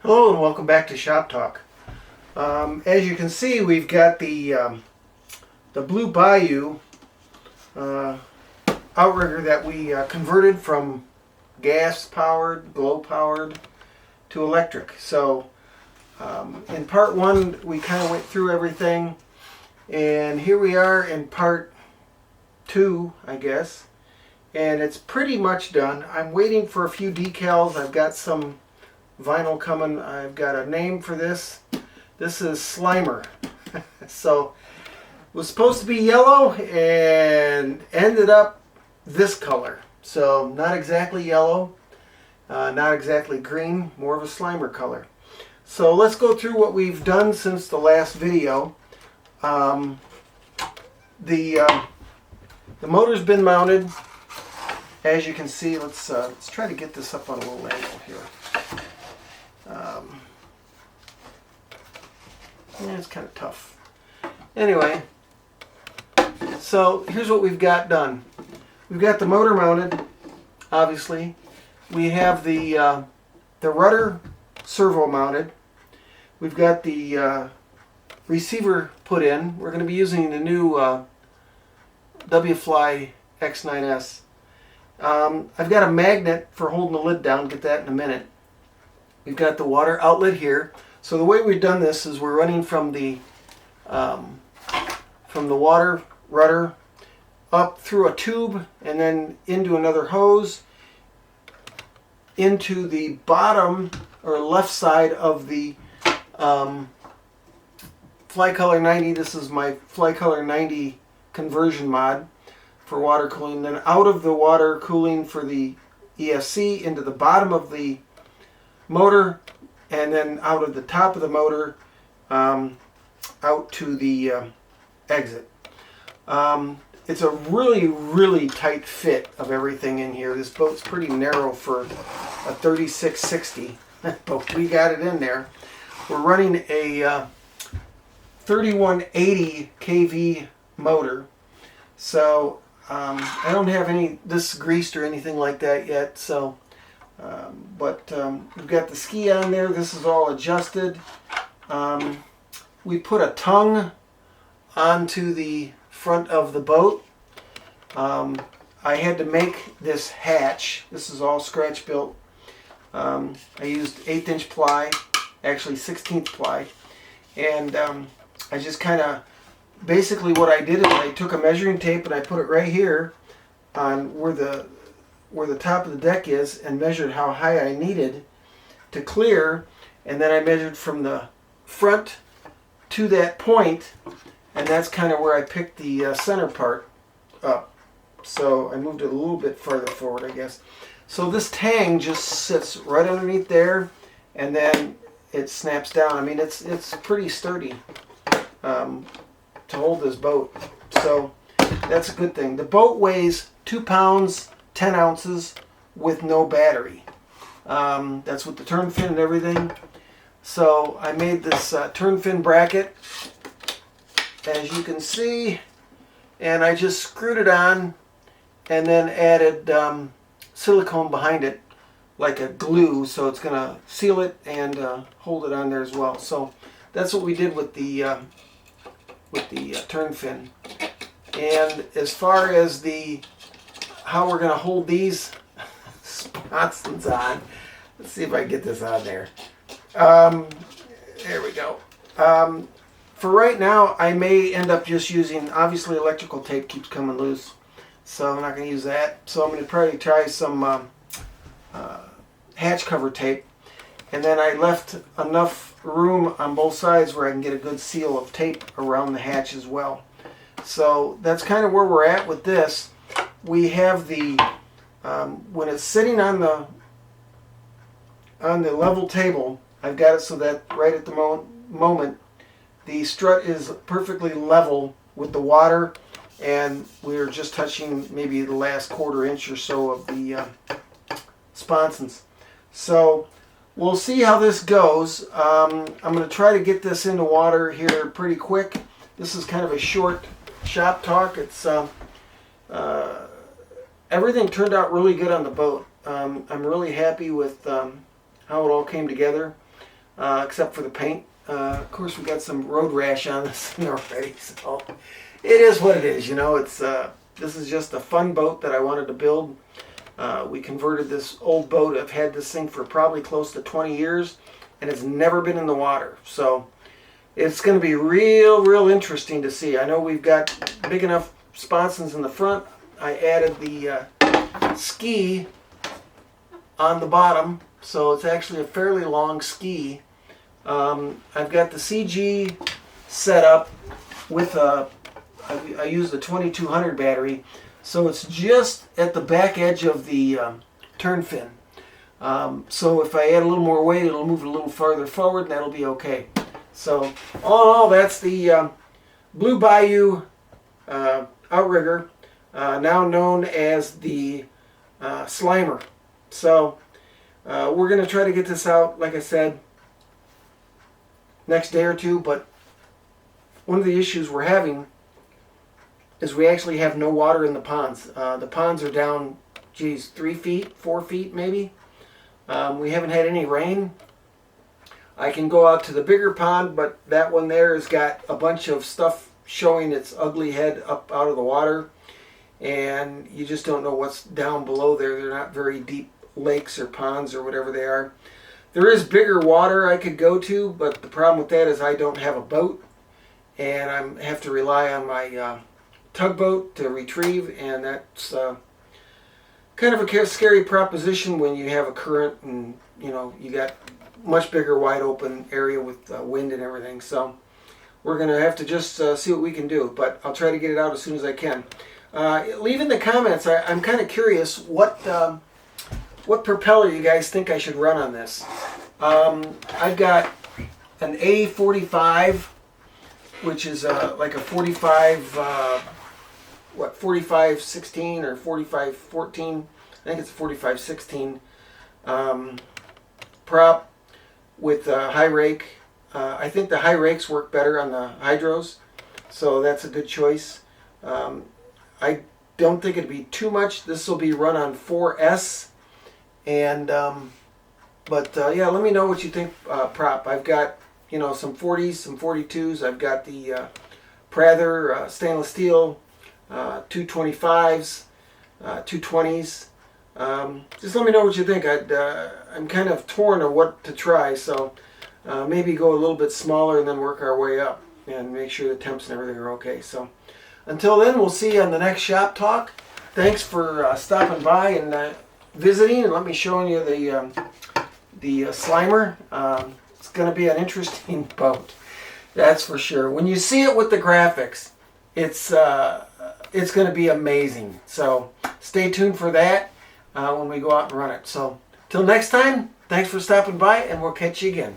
Hello and welcome back to Shop Talk. As you can see, we've got the Blue Bayou outrigger that we converted from gas-powered, glow-powered to electric. So in part one, we kind of went through everything, and here we are in part two, I guess, and it's pretty much done. I'm waiting for a few decals. I've got some vinyl coming. I've got a name for this. This is Slimer. So it was supposed to be yellow and ended up this color. So not exactly yellow, not exactly green, more of a Slimer color. So let's go through what we've done since the last video. The motor's been mounted. As you can see, let's try to get this up on a little angle here. Yeah, it's kind of tough. Anyway, so here's what we've got done. We've got the motor mounted, obviously. We have the rudder servo mounted. We've got the receiver put in. We're going to be using the new WFly X9S. I've got a magnet for holding the lid down. Get that in a minute. We've got the water outlet here. So the way we've done this is we're running from the water rudder up through a tube and then into another hose into the bottom or left side of the Flycolor 90. This is my Flycolor 90 conversion mod for water cooling. Then out of the water cooling for the ESC into the bottom of the motor, and then out of the top of the motor out to the exit. It's a really tight fit of everything in here. This boat's pretty narrow for a 3660, but we got it in there. We're running a 3180 kV motor, so I don't have this greased or anything like that yet. So but we've got the ski on there. This is all adjusted. We put a tongue onto the front of the boat. I had to make this hatch. This is all scratch built. I used 1/8 inch ply, actually 1/16 ply, and I just kind of, basically what I did is I took a measuring tape and I put it right here on where the top of the deck is and measured how high I needed to clear, and then I measured from the front to that point, and that's kind of where I picked the center part up. So I moved it a little bit farther forward, I guess. So this tang just sits right underneath there, and then it snaps down. I mean, it's pretty sturdy to hold this boat, so that's a good thing. The boat weighs 2 pounds 10 ounces with no battery. That's with the turn fin and everything. So I made this turn fin bracket, as you can see, and I just screwed it on and then added silicone behind it like a glue, so it's going to seal it and hold it on there as well. So that's what we did with the turn fin. And as far as how we're going to hold these sponsons on, let's see if I can get this on there. There we go. For right now, I may end up just using, obviously electrical tape keeps coming loose, so I'm not going to use that. So I'm going to probably try some hatch cover tape, and then I left enough room on both sides where I can get a good seal of tape around the hatch as well. So that's kind of where we're at with this. We have the when it's sitting on the level table, I've got it so that right at the moment the strut is perfectly level with the water, and we're just touching maybe the last 1/4 inch or so of the sponsons. So we'll see how this goes. I'm going to try to get this into water here pretty quick. This is kind of a short shop talk. It's everything turned out really good on the boat. I'm really happy with how it all came together. except for the paint. Of course, we got some road rash on this thing already, so it is what it is. You know, it's this is just a fun boat that I wanted to build. We converted this old boat. I've had this thing for probably close to 20 years, and it's never been in the water. So it's going to be real interesting to see. I know we've got big enough sponsons in the front. I added the ski on the bottom, so it's actually a fairly long ski. I've got the CG set up with I used the 2200 battery, so it's just at the back edge of the turn fin. So if I add a little more weight, it'll move a little farther forward, and that'll be okay. So all in all, that's the Blue Bayou Outrigger, now known as the Slimer. So we're going to try to get this out, like I said, next day or two, but one of the issues we're having is we actually have no water in the ponds. The ponds are down, 3 feet, 4 feet maybe. We haven't had any rain. I can go out to the bigger pond, but that one there has got a bunch of stuff showing its ugly head up out of the water, and you just don't know what's down below there. They're not very deep lakes or ponds or whatever they are. There is bigger water I could go to, but the problem with that is I don't have a boat, and I have to rely on my tugboat to retrieve, and that's kind of a scary proposition when you have a current and you got much bigger wide open area with wind and everything. So we're going to have to just see what we can do, but I'll try to get it out as soon as I can. Leave in the comments, I'm kind of curious what propeller you guys think I should run on this. I've got an A45, which is like a 4516 or 4514. I think it's a 4516 prop with a high rake. I think the high rakes work better on the hydros, so that's a good choice. I don't think it'd be too much. This will be run on 4S, and yeah, let me know what you think. Prop, I've got some 40s, some 42s. I've got the Prather stainless steel 225s, 220s. Just let me know what you think. I'm kind of torn on what to try, so maybe go a little bit smaller and then work our way up and make sure the temps and everything are okay. So until then, we'll see you on the next shop talk. Thanks for stopping by and visiting, and let me show you the Slimer. It's going to be an interesting boat, that's for sure. When you see it with the graphics, it's going to be amazing. So stay tuned for that when we go out and run it. So till next time, thanks for stopping by, and we'll catch you again.